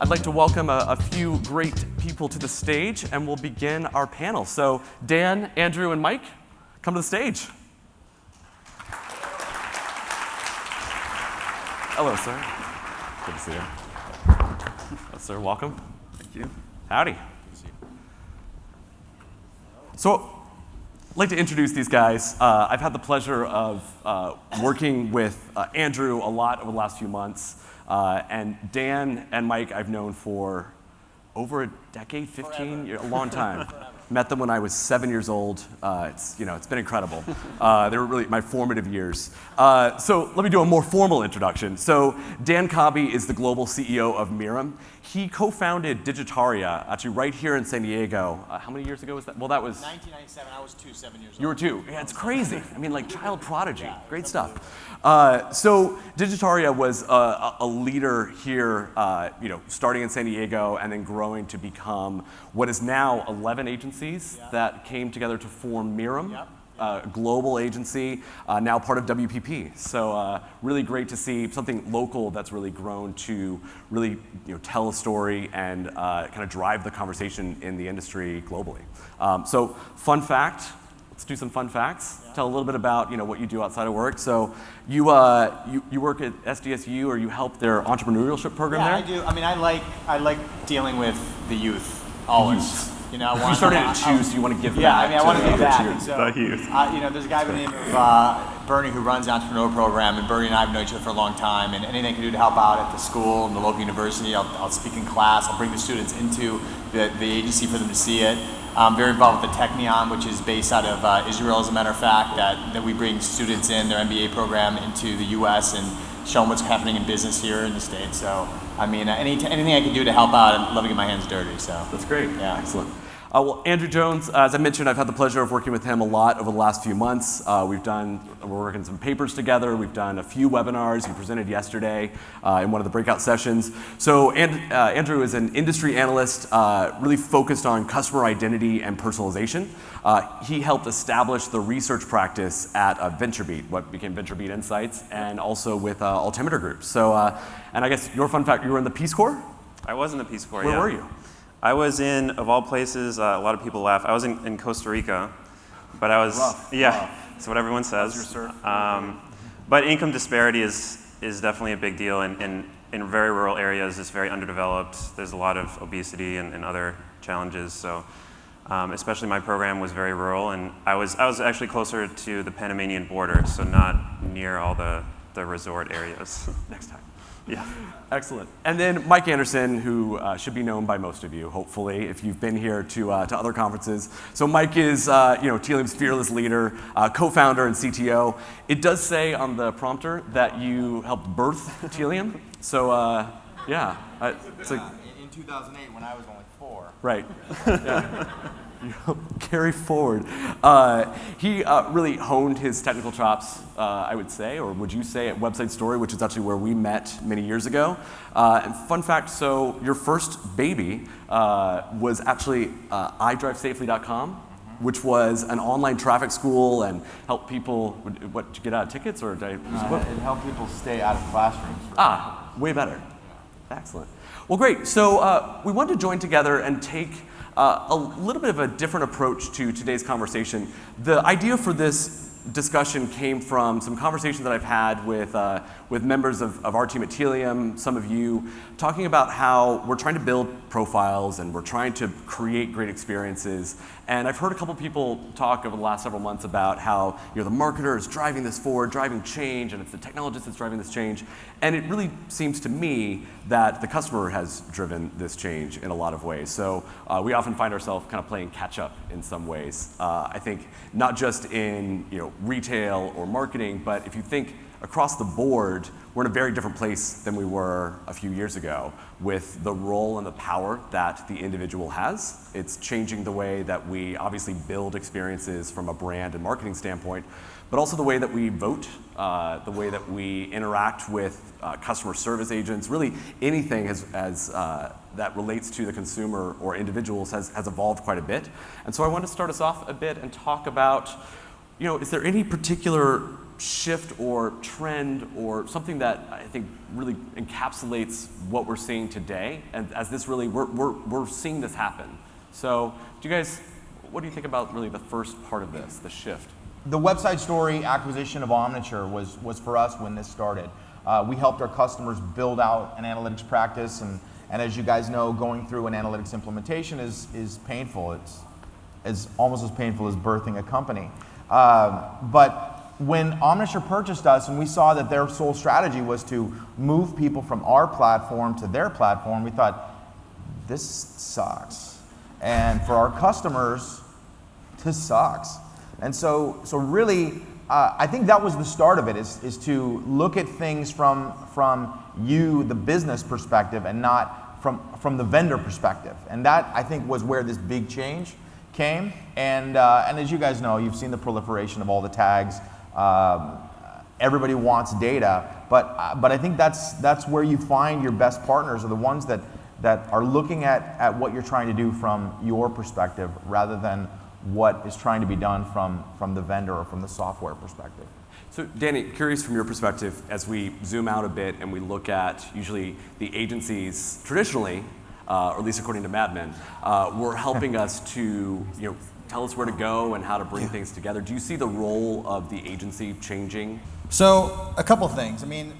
I'd like to welcome a few great people to the stage, and we'll begin our panel. So Dan, Andrew, and Mike, come to the stage. Hello, sir. Good to see you. Hello, sir. Welcome. Thank you. Howdy. So, I'd like to introduce these guys. I've had the pleasure of working with Andrew a lot over the last few months, and Dan and Mike I've known for over a decade, 15 years, a long time. Met them when I was 7 years old. It's been incredible. They were really my formative years. So let me do a more formal introduction. So Dan Kabi is the global CEO of Mirum. He co-founded Digitaria, actually right here in San Diego. How many years ago was that? Well, that was 1997. I was 7 years old. You were 2. Yeah, it's crazy. I mean, like child prodigy. Yeah, great stuff. So Digitaria was a leader here, starting in San Diego and then growing to become what is now 11 agencies that came together to form Mirum. Yep. A global agency, now part of WPP. So really great to see something local that's really grown to really tell a story and kind of drive the conversation in the industry globally. So fun fact, let's do some fun facts. Yeah. Tell a little bit about what you do outside of work. So you work at SDSU, or you help their entrepreneurship program there? Yeah, I do. I mean, I like dealing with the youth always. You started at Choose, you want to give back. Yeah, I mean, I want to give back. The youth. There's a guy by the name of Bernie who runs the entrepreneur program, and Bernie and I have known each other for a long time, and anything I can do to help out at the school and the local university, I'll speak in class, I'll bring the students into the agency for them to see it. I'm very involved with the Technion, which is based out of Israel, as a matter of fact, that we bring students in their MBA program into the US and show them what's happening in business here in the States. So, I mean, anything I can do to help out, I'd love to get my hands dirty. So that's great. Yeah. Excellent. Well, Andrew Jones, as I mentioned, I've had the pleasure of working with him a lot over the last few months. We're working some papers together. We've done a few webinars. He presented yesterday in one of the breakout sessions. So Andrew is an industry analyst, really focused on customer identity and personalization. He helped establish the research practice at VentureBeat, what became VentureBeat Insights, and also with Altimeter Group. So, and I guess your fun fact, you were in the Peace Corps? I was in the Peace Corps, Where were you? I was in, of all places, a lot of people laugh, I was in Costa Rica, but I was, rough. That's what everyone says. How's your surf? But income disparity is definitely a big deal, and in very rural areas, it's very underdeveloped. There's a lot of obesity and other challenges, so especially my program was very rural, and I was actually closer to the Panamanian border, so not near all the resort areas. Next time. Yeah. Excellent. And then Mike Anderson, who should be known by most of you, hopefully, if you've been here to other conferences. So Mike is, Tealium's fearless leader, co-founder and CTO. It does say on the prompter that you helped birth Tealium. So, yeah. It's like, in 2008, when I was only 4. Right. Yeah. Carry forward. He really honed his technical chops, I would say, or would you say, at Website Story, which is actually where we met many years ago. And fun fact, so your first baby was actually iDriveSafely.com, which was an online traffic school and helped people, what, to get out of tickets, or did I? It helped people stay out of classrooms. Way better. Excellent. Well, great. So we wanted to join together and take a little bit of a different approach to today's conversation. The idea for this discussion came from some conversations that I've had with members of our team at Tealium, some of you, talking about how we're trying to build profiles and we're trying to create great experiences. And I've heard a couple people talk over the last several months about how the marketer is driving this forward, driving change, and it's the technologist that's driving this change. And it really seems to me that the customer has driven this change in a lot of ways. So we often find ourselves kind of playing catch up in some ways. I think not just in retail or marketing, but if you think across the board, we're in a very different place than we were a few years ago with the role and the power that the individual has. It's changing the way that we obviously build experiences from a brand and marketing standpoint, but also the way that we vote, the way that we interact with customer service agents, really anything that relates to the consumer or individuals has evolved quite a bit. And so I want to start us off a bit and talk about, is there any particular shift or trend or something that I think really encapsulates what we're seeing today? And as this really, we're seeing this happen. So what do you think about really the first part of this, the shift? The website story acquisition of Omniture was for us when this started. We helped our customers build out an analytics practice, and as you guys know, going through an analytics implementation is painful. It's almost as painful as birthing a company. But when Omniture purchased us and we saw that their sole strategy was to move people from our platform to their platform, we thought, this sucks. And for our customers, this sucks. And so really, I think that was the start of it, is to look at things from you, the business perspective, and not from the vendor perspective. And that, I think, was where this big change came. And as you guys know, you've seen the proliferation of all the tags. Everybody wants data, but I think that's where you find your best partners, are the ones that are looking at what you're trying to do from your perspective, rather than what is trying to be done from the vendor or from the software perspective. So Danny, curious from your perspective, as we zoom out a bit and we look at usually the agencies traditionally, or at least according to Mad Men, were helping us to tell us where to go and how to bring things together. Do you see the role of the agency changing? So a couple things. I mean,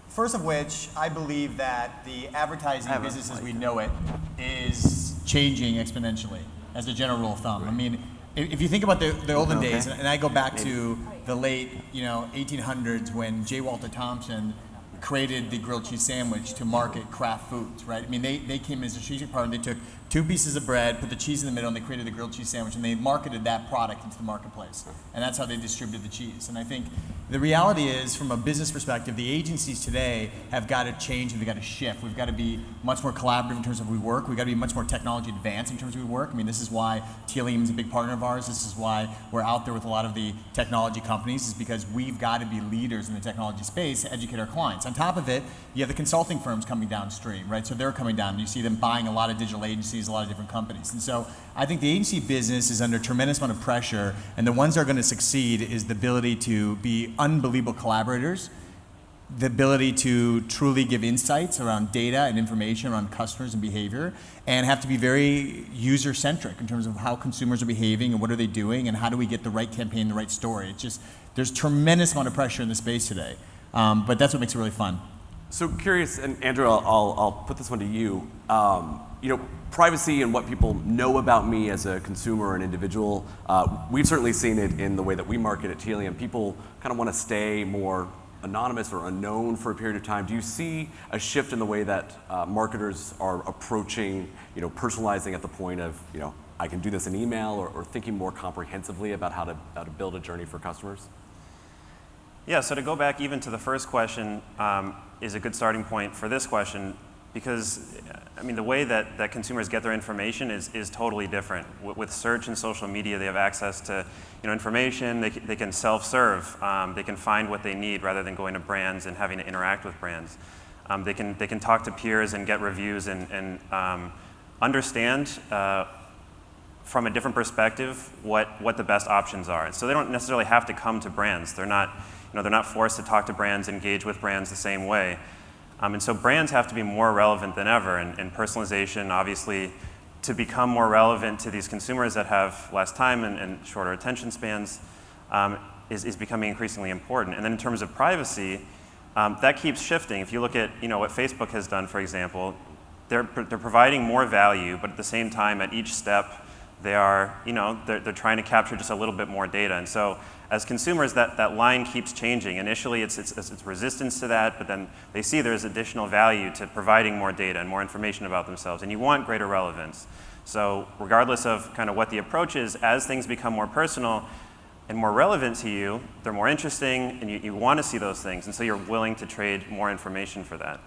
first of which, I believe that the advertising business as we know it is changing exponentially, as a general rule of thumb. I mean, if you think about the olden days, and I go back to the late 1800s when J. Walter Thompson created the grilled cheese sandwich to market craft foods, right? I mean, they came as a strategic partner. They took 2 pieces of bread, put the cheese in the middle, and they created the grilled cheese sandwich, and they marketed that product into the marketplace. And that's how they distributed the cheese. And I think the reality is, from a business perspective, the agencies today have got to change and they've got to shift. We've got to be much more collaborative in terms of we work. We've got to be much more technology advanced in terms of we work. I mean, this is why Tealium is a big partner of ours. This is why we're out there with a lot of the technology companies, is because we've got to be leaders in the technology space to educate our clients. On top of it, you have the consulting firms coming downstream, right? So they're coming down. You see them buying a lot of digital agencies, a lot of different companies. And so I think the agency business is under a tremendous amount of pressure, and the ones that are going to succeed is the ability to be unbelievable collaborators, the ability to truly give insights around data and information around customers and behavior, and have to be very user-centric in terms of how consumers are behaving and what are they doing and how do we get the right campaign, the right story. It's just, there's tremendous amount of pressure in the space today, but that's what makes it really fun. So curious, and Andrew, I'll put this one to you. Privacy and what people know about me as a consumer or an individual, we've certainly seen it in the way that we market at Tealium. People kind of want to stay more anonymous or unknown for a period of time. Do you see a shift in the way that marketers are approaching, personalizing at the point of, I can do this in email, or thinking more comprehensively about how to build a journey for customers? Yeah, so to go back even to the first question is a good starting point for this question, because the way that consumers get their information is totally different. With search and social media, they have access to information. They can self-serve. They can find what they need rather than going to brands and having to interact with brands. They can talk to peers and get reviews and understand from a different perspective what the best options are. So they don't necessarily have to come to brands. They're not forced to talk to brands, engage with brands the same way. And so brands have to be more relevant than ever, and personalization, obviously, to become more relevant to these consumers that have less time and shorter attention spans, is becoming increasingly important. And then in terms of privacy, that keeps shifting. If you look at what Facebook has done, for example, they're providing more value, but at the same time, at each step, they're trying to capture just a little bit more data. And so as consumers, that line keeps changing. Initially, it's resistance to that, but then they see there's additional value to providing more data and more information about themselves, and you want greater relevance. So regardless of kind of what the approach is, as things become more personal and more relevant to you, they're more interesting, and you want to see those things, and so you're willing to trade more information for that.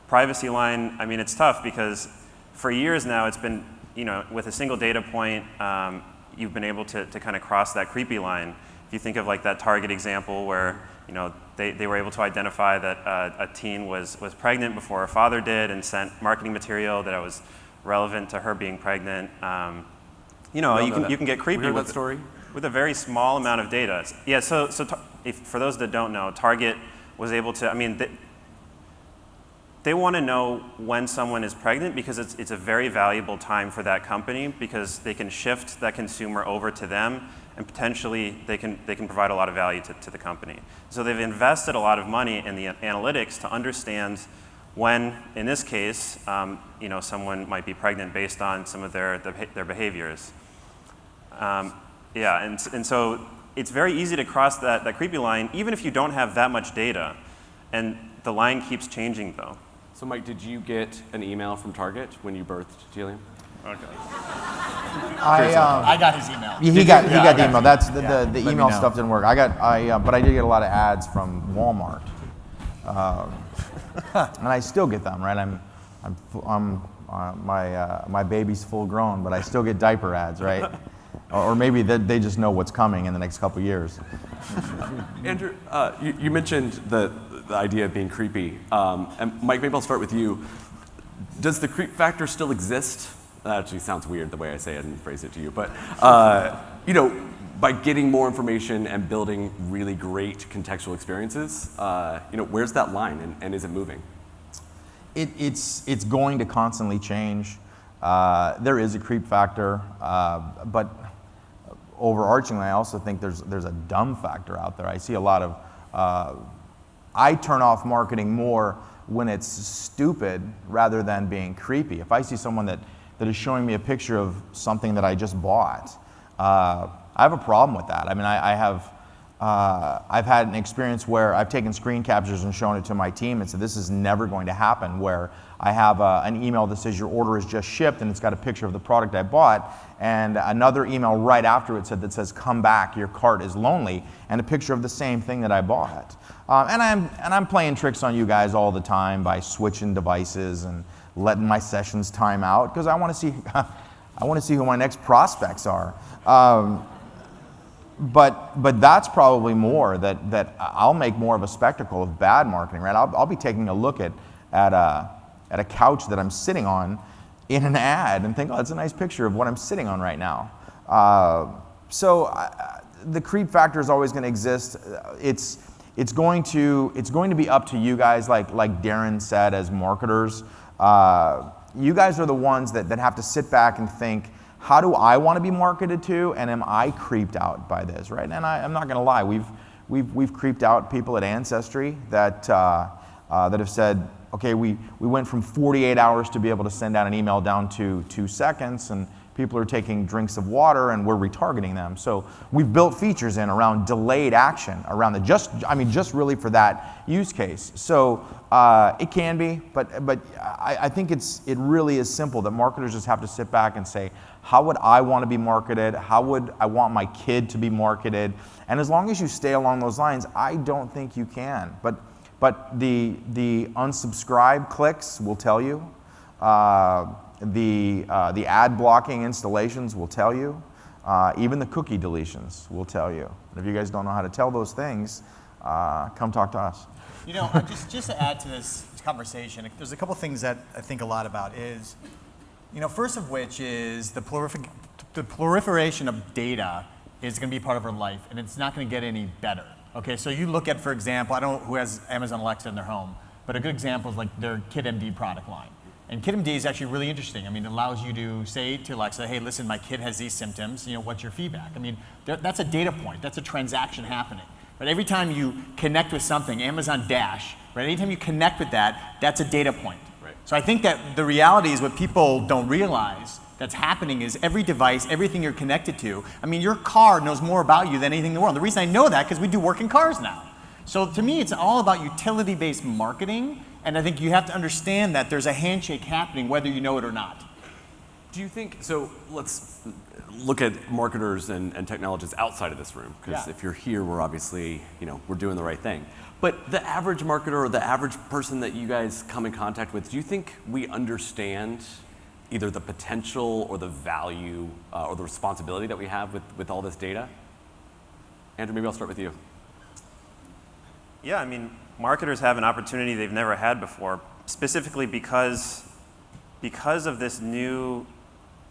Privacy line, it's tough because for years now it's been, with a single data point, you've been able to kind of cross that creepy line. If you think of like that Target example where they were able to identify that a teen was pregnant before her father did and sent marketing material that was relevant to her being pregnant. You can get creepy with with that story. with a very small amount of data. Yeah, for those that don't know, Target was able to, I mean, they want to know when someone is pregnant because it's a very valuable time for that company because they can shift that consumer over to them and potentially they can provide a lot of value to the company. So they've invested a lot of money in the analytics to understand when, in this case, someone might be pregnant based on some of their behaviors. And so it's very easy to cross that creepy line even if you don't have that much data. And the line keeps changing though. So Mike, did you get an email from Target when you birthed Helium? Okay. I got his email. He got the email. That's the Let me email know. stuff didn't work. But I did get a lot of ads from Walmart, and I still get them. Right, my baby's full grown, but I still get diaper ads. Right, or maybe they just know what's coming in the next couple years. Andrew, you mentioned the idea of being creepy. And Mike, maybe I'll start with you. Does the creep factor still exist? That actually sounds weird the way I say it and phrase it to you. But, by getting more information and building really great contextual experiences, where's that line and is it moving? It's going to constantly change. There is a creep factor, but overarchingly, I also think there's a dumb factor out there. I see a lot of, I turn off marketing more when it's stupid rather than being creepy. If I see someone that is showing me a picture of something that I just bought, I have a problem with that. I mean, I've had an experience where I've taken screen captures and shown it to my team and said, this is never going to happen, where I have an email that says your order is just shipped and it's got a picture of the product I bought, and another email right after it says come back, your cart is lonely, and a picture of the same thing that I bought. And I'm playing tricks on you guys all the time by switching devices and letting my sessions time out because I want to see who my next prospects are. But that's probably more that I'll make more of a spectacle of bad marketing, right? I'll be taking a look at a couch that I'm sitting on in an ad and think, oh, that's a nice picture of what I'm sitting on right now. The creep factor is always going to exist. It's going to be up to you guys, like Darren said, as marketers. You guys are the ones that have to sit back and think, how do I want to be marketed to, and am I creeped out by this, right? And I'm not going to lie, we've creeped out people at Ancestry that have said, okay, we went from 48 hours to be able to send out an email down to 2 seconds, and people are taking drinks of water, and we're retargeting them. So we've built features in around delayed action, around just really for that use case. So it can be, but I think it really is simple that marketers just have to sit back and say, how would I want to be marketed? How would I want my kid to be marketed? And as long as you stay along those lines, I don't think you can. But the unsubscribe clicks will tell you. The ad blocking installations will tell you. Even the cookie deletions will tell you. And if you guys don't know how to tell those things, come talk to us. Just to add to this conversation, there's a couple things that I think a lot about is, first of which is the proliferation of data is going to be part of our life, and it's not going to get any better. Okay, so you look at, for example, I don't know who has Amazon Alexa in their home, but a good example is like their KidMD product line. And KidMD is actually really interesting. I mean, it allows you to say to Alexa, hey, listen, my kid has these symptoms, what's your feedback? I mean, that's a data point, that's a transaction happening. But every time you connect with something, Amazon Dash, right? Anytime you connect with that, that's a data point. Right. So I think that the reality is what people don't realize that's happening is every device, everything you're connected to, I mean, your car knows more about you than anything in the world. The reason I know that because we do work in cars now. So to me, it's all about utility-based marketing, and I think you have to understand that there's a handshake happening whether you know it or not. Do you think, so let's look at marketers and technologists outside of this room, because if you're here, we're obviously, we're doing the right thing. But the average marketer or the average person that you guys come in contact with, do you think we understand either the potential or the value or the responsibility that we have with all this data? Andrew, maybe I'll start with you. Yeah, I mean, marketers have an opportunity they've never had before, specifically because of this new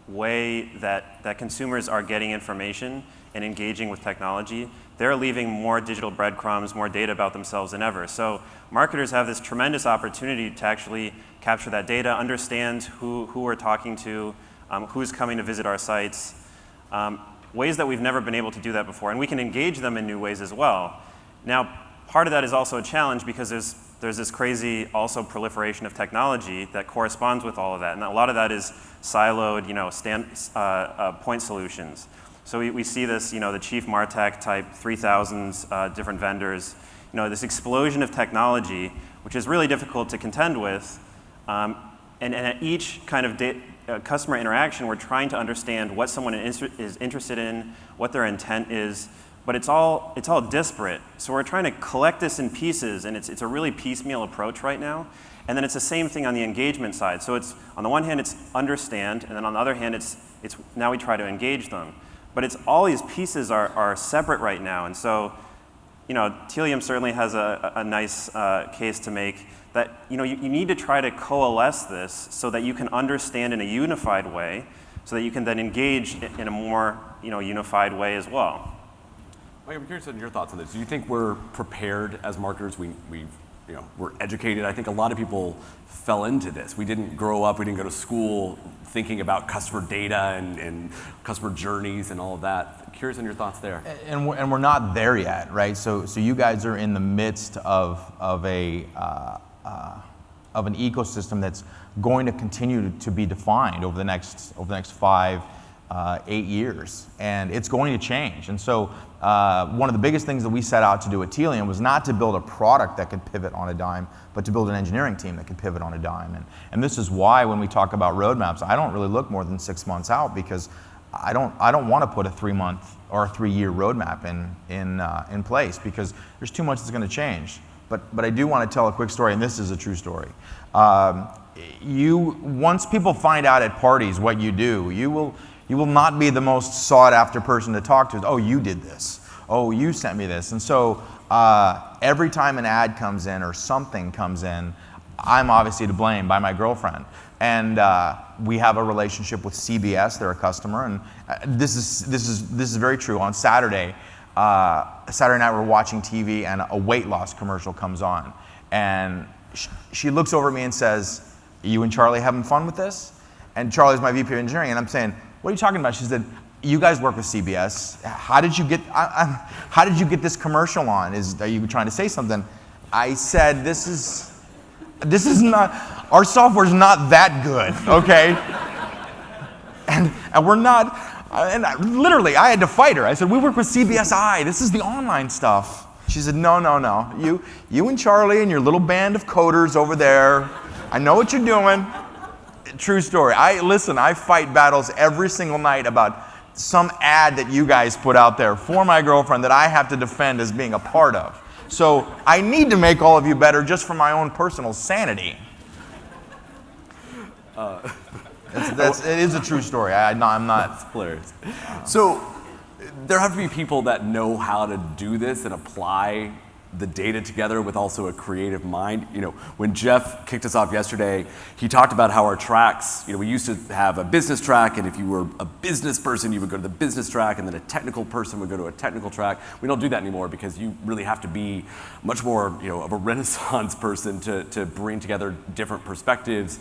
way that consumers are getting information. and engaging with technology, they're leaving more digital breadcrumbs, more data about themselves than ever. So marketers have this tremendous opportunity to actually capture that data, understand who we're talking to, who's coming to visit our sites, ways that we've never been able to do that before. And we can engage them in new ways as well. Now, part of that is also a challenge because there's this crazy also proliferation of technology that corresponds with all of that. And a lot of that is siloed, point solutions. So we see this, the chief MarTech type 3,000 different vendors, this explosion of technology, which is really difficult to contend with. And at each kind of customer interaction, we're trying to understand what someone is interested in, what their intent is, but it's all disparate. So we're trying to collect this in pieces, and it's a really piecemeal approach right now. And then it's the same thing on the engagement side. So it's, on the one hand, it's understand, and then on the other hand, it's now we try to engage them. But it's all these pieces are separate right now. And so, Tealium certainly has a nice case to make that, you need to try to coalesce this so that you can understand in a unified way, so that you can then engage in a more, unified way as well. Mike, I'm curious on your thoughts on this. Do you think we're prepared as marketers? We're educated. I think a lot of people fell into this. We didn't grow up, we didn't go to school thinking about customer data and customer journeys and all of that. Curious on your thoughts there. And we're not there yet, right? So you guys are in the midst of an ecosystem that's going to continue to be defined over the next 5, 8 years, and it's going to change. And so one of the biggest things that we set out to do at Tealium was not to build a product that could pivot on a dime, but to build an engineering team that could pivot on a dime. And this is why when we talk about roadmaps, I don't really look more than 6 months out, because I don't want to put a 3-month or a 3-year roadmap in place, because there's too much that's going to change. But I do want to tell a quick story, and this is a true story. Once people find out at parties what you do, you will not be the most sought after person to talk to. Oh, you did this. Oh, you sent me this. And so every time an ad comes in or something comes in, I'm obviously to blame by my girlfriend. And we have a relationship with CBS. They're a customer, and this is very true. On Saturday night we're watching TV, and a weight loss commercial comes on, and she looks over at me and says, "You and Charlie having fun with this?" And Charlie's my VP of engineering, and I'm saying, "What are you talking about?" She said, "You guys work with CBS. How did you get this commercial on? Are you trying to say something?" I said, "This is not, our software's not that good, okay?" and we're not, and literally I had to fight her. I said, "We work with CBSI. This is the online stuff." She said, No. You and Charlie and your little band of coders over there, I know what you're doing." True story. I fight battles every single night about some ad that you guys put out there for my girlfriend that I have to defend as being a part of. So I need to make all of you better just for my own personal sanity. It is a true story. I'm not. That's hilarious. So there have to be people that know how to do this and apply the data together with also a creative mind. When Jeff kicked us off yesterday, he talked about how our tracks, we used to have a business track, and if you were a business person, you would go to the business track, and then a technical person would go to a technical track. We don't do that anymore because you really have to be much more, of a Renaissance person to bring together different perspectives.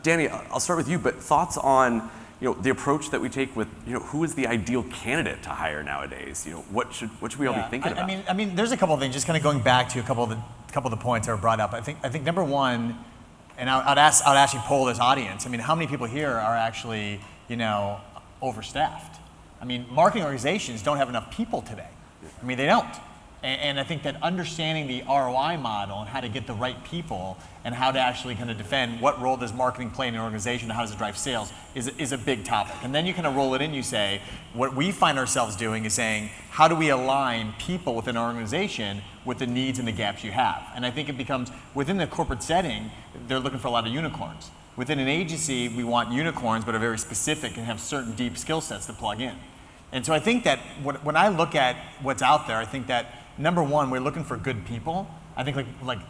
Danny, I'll start with you, but thoughts on the approach that we take with, who is the ideal candidate to hire nowadays? What should we all be thinking about? I mean, there's a couple of things. Just kind of going back to a couple of the points that were brought up. I think number one, and I'd actually poll this audience. I mean, how many people here are actually, overstaffed? I mean, marketing organizations don't have enough people today. I mean, they don't. And I think that understanding the ROI model and how to get the right people and how to actually kind of defend what role does marketing play in an organization and how does it drive sales is a big topic. And then you kind of roll it in, you say, what we find ourselves doing is saying, how do we align people within our organization with the needs and the gaps you have? And I think it becomes, within the corporate setting, they're looking for a lot of unicorns. Within an agency, we want unicorns, but are very specific and have certain deep skill sets to plug in. And so I think that when I look at what's out there, I think that number one, we're looking for good people. I think like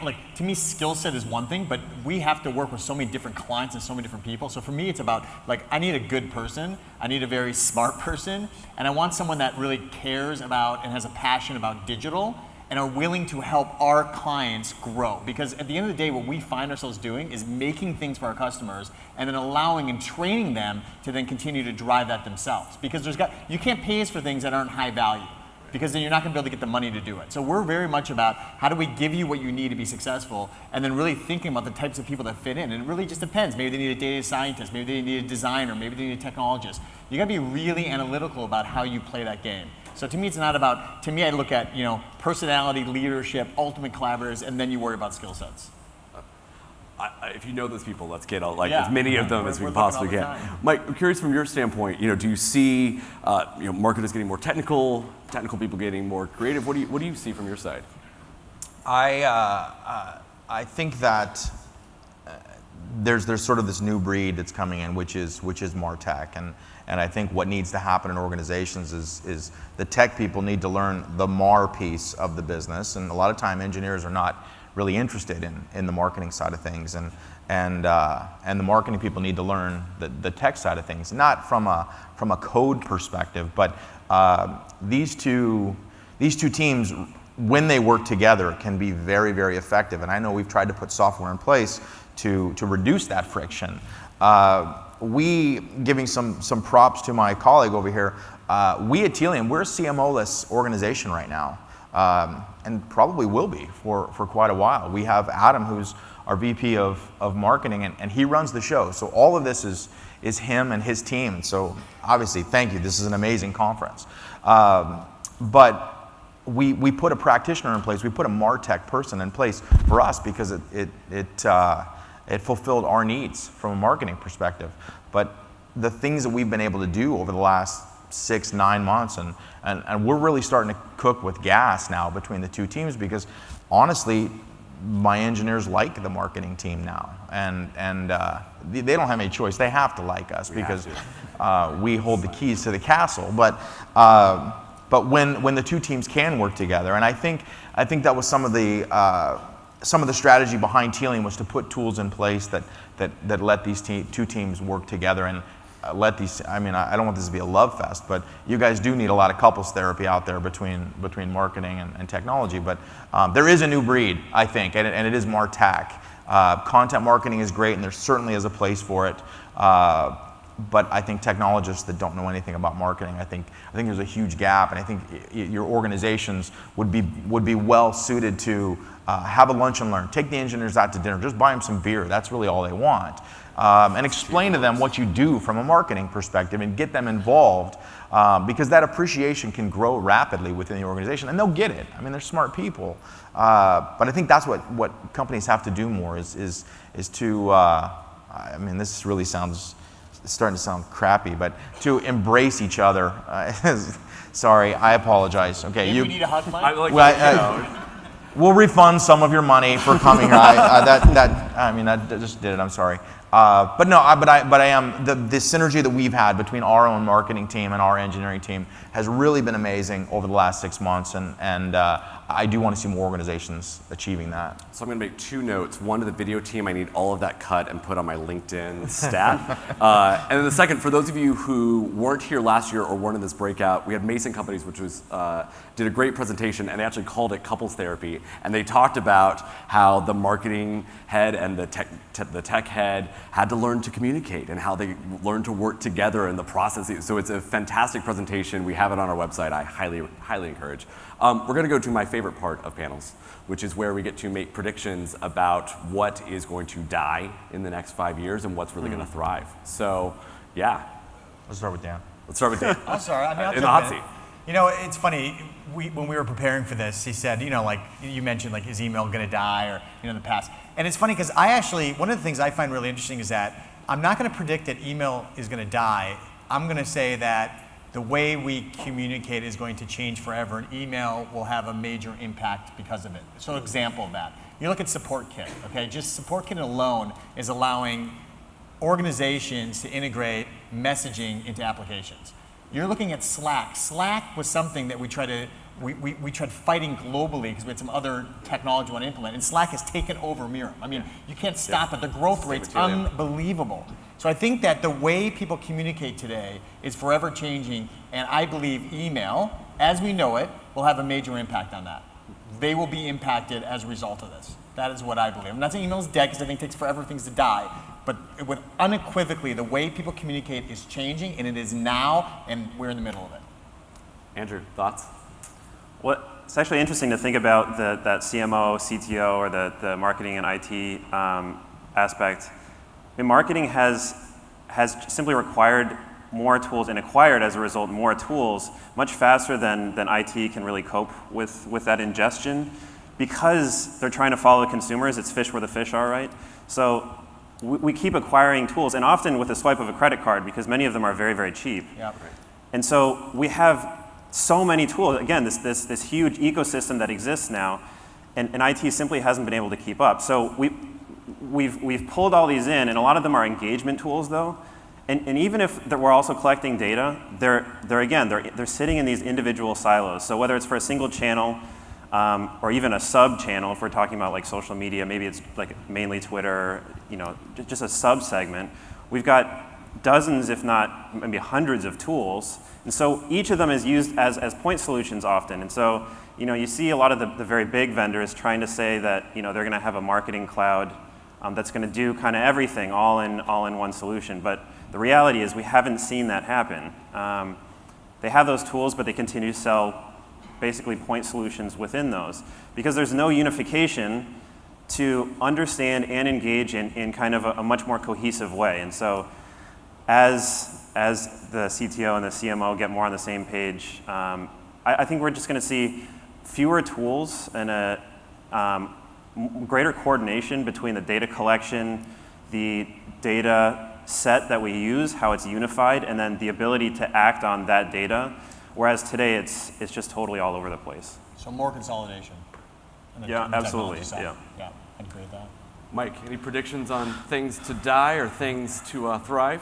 like to me, skill set is one thing, but we have to work with so many different clients and so many different people. So for me, it's about like I need a good person, I need a very smart person, and I want someone that really cares about and has a passion about digital and are willing to help our clients grow. Because at the end of the day, what we find ourselves doing is making things for our customers and then allowing and training them to then continue to drive that themselves. Because you can't pay us for things that aren't high value, because then you're not going to be able to get the money to do it. So we're very much about how do we give you what you need to be successful, and then really thinking about the types of people that fit in. And it really just depends. Maybe they need a data scientist, maybe they need a designer, maybe they need a technologist. You got to be really analytical about how you play that game. So to me, it's not about, to me, I look at, personality, leadership, ultimate collaborators, and then you worry about skill sets. If you know those people, let's get as many of them as we We're possibly looking all can. the time. Mike, I'm curious from your standpoint, do you see marketers getting more technical people getting more creative? What do you see from your side? I think that there's sort of this new breed that's coming in, which is MarTech, and I think what needs to happen in organizations is the tech people need to learn the Mar piece of the business, and a lot of time engineers are not really interested in the marketing side of things, and the marketing people need to learn the tech side of things, not from a code perspective, but these two teams, when they work together, can be very, very effective. And I know we've tried to put software in place to reduce that friction. Giving some props to my colleague over here, we at Tealium, we're a CMO-less organization right now. And probably will be for quite a while. We have Adam, who's our VP of marketing, and he runs the show. So all of this is him and his team. So obviously, thank you. This is an amazing conference. But we put a practitioner in place. We put a MarTech person in place for us because it fulfilled our needs from a marketing perspective. But the things that we've been able to do over the last 6-9 months, and we're really starting to cook with gas now between the two teams, because honestly, my engineers like the marketing team now, and they don't have any choice. They have to like us because we hold the keys to the castle. But when the two teams can work together, and I think that was some of the strategy behind Tealium, was to put tools in place that let these two teams work together and let these. I mean, I don't want this to be a love fest, but you guys do need a lot of couples therapy out there between marketing and technology. But there is a new breed, I think, and it is MarTech. Content marketing is great, and there certainly is a place for it. But I think technologists that don't know anything about marketing, I think there's a huge gap, and I think your organizations would be well suited to have a lunch and learn. Take the engineers out to dinner. Just buy them some beer. That's really all they want. And explain to them what you do from a marketing perspective and get them involved, because that appreciation can grow rapidly within the organization, and they'll get it. I mean, they're smart people. But I think that's what companies have to do more is to, I mean, this really sounds, it's starting to sound crappy, but to embrace each other. Sorry, I apologize. Okay, Maybe we need a hotline. We'll refund some of your money for coming here. I just did it. I'm sorry. But I am the synergy that we've had between our own marketing team and our engineering team has really been amazing over the last 6 months, and I do want to see more organizations achieving that. So I'm going to make 2 notes. One to the video team, I need all of that cut and put on my LinkedIn staff. And then the second, for those of you who weren't here last year or weren't in this breakout, we had Mason Companies, which was did a great presentation, and they actually called it couples therapy. And they talked about how the marketing head and the tech head had to learn to communicate and how they learned to work together in the process. So it's a fantastic presentation. We have it on our website. I highly encourage. We're going to go to my favorite part of panels, which is where we get to make predictions about what is going to die in the next 5 years and what's really going to thrive. So, yeah. Let's start with Dan. Let's start with Dan. I'm sorry. I mean, I'll in the jump hot seat. You know, it's funny. When we were preparing for this, he said, like you mentioned, like is email going to die, or in the past. And it's funny because one of the things I find really interesting is that I'm not going to predict that email is going to die. I'm going to say that the way we communicate is going to change forever, and email will have a major impact because of it. So, example of that, you look at SupportKit. Okay, just SupportKit alone is allowing organizations to integrate messaging into applications. You're looking at Slack. Slack was something that we tried to we tried fighting globally because we had some other technology we want to implement, and Slack has taken over Miro. I mean, you can't stop it. The growth rate's unbelievable. So I think that the way people communicate today is forever changing, and I believe email, as we know it, will have a major impact on that. They will be impacted as a result of this. That is what I believe. I'm not saying email is dead because I think it takes forever for things to die, but unequivocally, the way people communicate is changing, and it is now, and we're in the middle of it. Andrew, thoughts? Well, it's actually interesting to think about that CMO, CTO, or the marketing and IT aspect. I mean, marketing has simply required more tools and acquired, as a result, more tools much faster than IT can really cope with that ingestion. Because they're trying to follow consumers, it's fish where the fish are, right? So we keep acquiring tools, and often with a swipe of a credit card, because many of them are very, very cheap. Yep. And so we have so many tools. Again, this huge ecosystem that exists now, and IT simply hasn't been able to keep up. So we've pulled all these in, and a lot of them are engagement tools, though. And even if we're also collecting data, they're sitting in these individual silos. So whether it's for a single channel, or even a sub-channel, if we're talking about like social media, maybe it's like mainly Twitter, just a sub-segment. We've got dozens, if not maybe hundreds of tools. And so each of them is used as point solutions often. And so, you see a lot of the very big vendors trying to say that, they're going to have a marketing cloud that's going to do kind of everything all in one solution. But the reality is we haven't seen that happen. They have those tools, but they continue to sell basically point solutions within those, because there's no unification to understand and engage in kind of a much more cohesive way. And so as the CTO and the CMO get more on the same page, I think we're just going to see fewer tools and a greater coordination between the data collection, the data set that we use, how it's unified, and then the ability to act on that data. Whereas today, it's just totally all over the place. So more consolidation. Yeah, absolutely. Yeah, I'd agree with that. Mike, any predictions on things to die or things to thrive?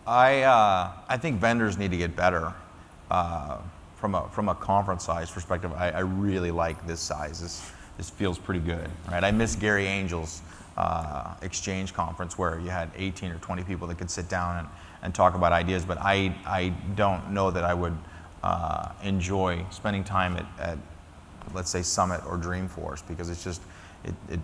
I think vendors need to get better. From a conference size perspective, I really like this size. This feels pretty good, right? I miss Gary Angel's Exchange conference where you had 18 or 20 people that could sit down and talk about ideas, but I don't know that I would enjoy spending time at let's say Summit or Dreamforce, because it's just it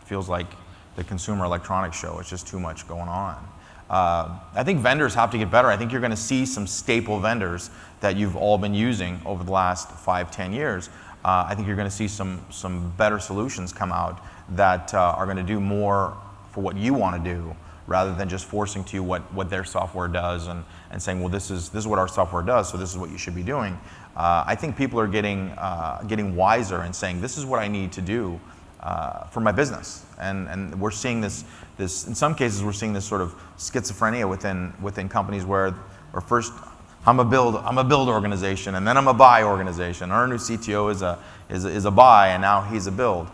feels like the Consumer Electronics Show. It's just too much going on. I think vendors have to get better. I think you're going to see some staple vendors that you've all been using over the last 5-10 years. I think you're going to see some better solutions come out that are going to do more for what you want to do, rather than just forcing to you what their software does and saying, well, this is what our software does, so this is what you should be doing. I think people are getting wiser and saying, this is what I need to do for my business. And we're seeing this in some cases, we're seeing this sort of schizophrenia within companies where first I'm a build organization, and then I'm a buy organization. Our new CTO is a buy, and now he's a build.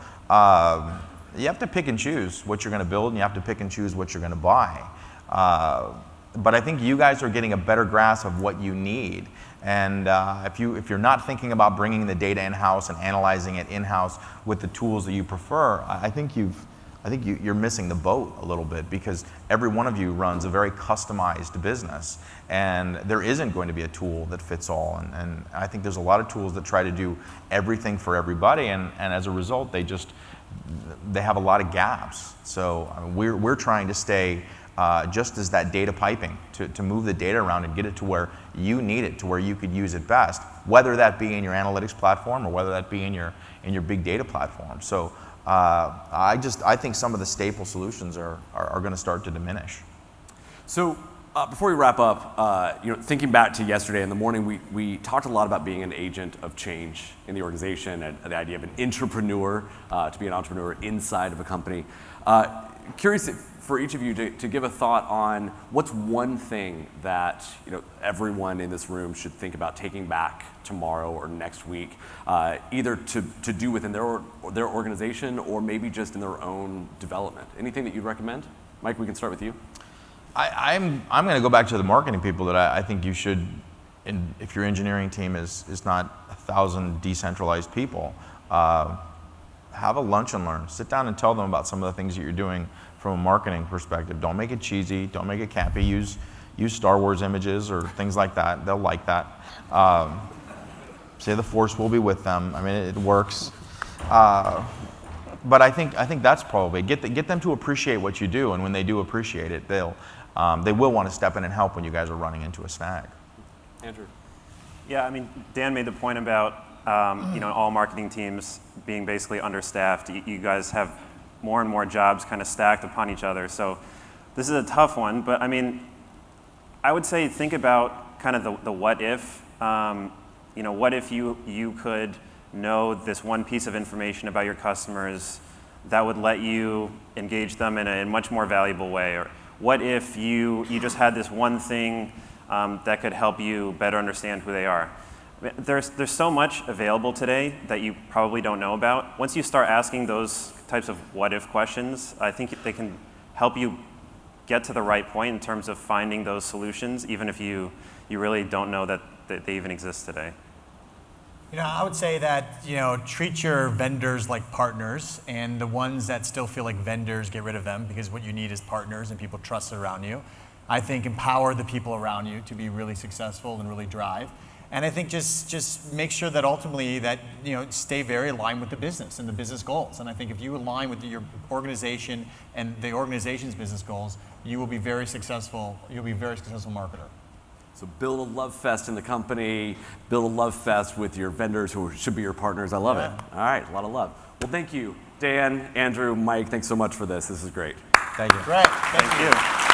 You have to pick and choose what you're going to build, and you have to pick and choose what you're going to buy. But I think you guys are getting a better grasp of what you need. And if you're not thinking about bringing the data in-house and analyzing it in-house with the tools that you prefer, I think you're missing the boat a little bit, because every one of you runs a very customized business, and there isn't going to be a tool that fits all. And I think there's a lot of tools that try to do everything for everybody, and as a result, they have a lot of gaps. So we're trying to stay just as that data piping, to move the data around and get it to where you need it, to where you could use it best, whether that be in your analytics platform or whether that be in your big data platform. So I think some of the staple solutions are going to start to diminish. So before we wrap up, thinking back to yesterday in the morning, we talked a lot about being an agent of change in the organization, and the idea of an entrepreneur, to be an entrepreneur inside of a company. Curious for each of you to give a thought on what's one thing that everyone in this room should think about taking back tomorrow or next week, either to do within their organization or maybe just in their own development. Anything that you'd recommend? Mike, we can start with you. I'm going to go back to the marketing people that I think you should and if your engineering team is not 1,000 decentralized people, have a lunch and learn. Sit down and tell them about some of the things that you're doing from a marketing perspective. Don't make it cheesy. Don't make it campy. Use Star Wars images or things like that. They'll like that. Say the Force will be with them. I mean, it works. But I think that's probably get them to appreciate what you do, and when they do appreciate it, they will want to step in and help when you guys are running into a snag. Andrew. Yeah, I mean, Dan made the point about all marketing teams being basically understaffed. You guys have more and more jobs kind of stacked upon each other. So this is a tough one, but I mean, I would say think about kind of the what if. What if you could know this one piece of information about your customers that would let you engage them in a much more valuable way? Or what if you just had this one thing that could help you better understand who they are? There's so much available today that you probably don't know about. Once you start asking those types of what if questions, I think they can help you get to the right point in terms of finding those solutions, even if you really don't know that they even exist today. I would say that, treat your vendors like partners, and the ones that still feel like vendors, get rid of them, because what you need is partners and people trusted around you. I think empower the people around you to be really successful and really drive. And I think just make sure that ultimately that, stay very aligned with the business and the business goals. And I think if you align with your organization and the organization's business goals, you will be very successful. You'll be a very successful marketer. So build a love fest in the company, build a love fest with your vendors who should be your partners. I love it. All right, a lot of love. Well, thank you, Dan, Andrew, Mike, thanks so much for this. This is great. Thank you. Great. Thank you.